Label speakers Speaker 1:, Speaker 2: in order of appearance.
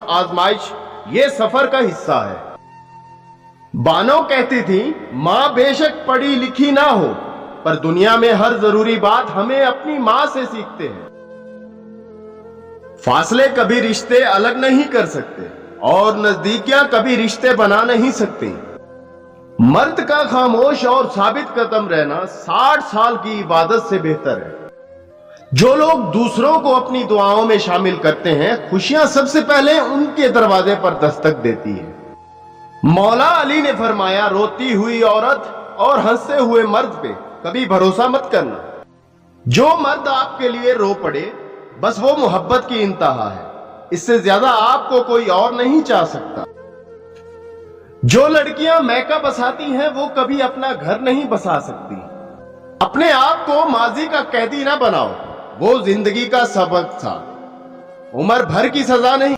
Speaker 1: आजमाइश ये सफर का हिस्सा है। बानो कहती थी, माँ बेशक पढ़ी लिखी ना हो, पर दुनिया में हर जरूरी बात हमें अपनी माँ से सीखते हैं। फासले कभी रिश्ते अलग नहीं कर सकते और नजदीकियां कभी रिश्ते बना नहीं सकती। मर्द का खामोश और साबित कदम रहना 60 साल की इबादत से बेहतर है। जो लोग दूसरों को अपनी दुआओं में शामिल करते हैं, खुशियां सबसे पहले उनके दरवाजे पर दस्तक देती है। मौला अली ने फरमाया, रोती हुई औरत और हंसते हुए मर्द पे कभी भरोसा मत करना। जो मर्द आपके लिए रो पड़े, बस वो मोहब्बत की इंतहा है। इससे ज्यादा आपको कोई और नहीं चाह सकता। जो लड़कियां मेकअप बसाती हैं, वो कभी अपना घर नहीं बसा सकती। अपने आप को माजी का कैदी ना बनाओ, वो जिंदगी का सबक था, उम्र भर की सजा नहीं।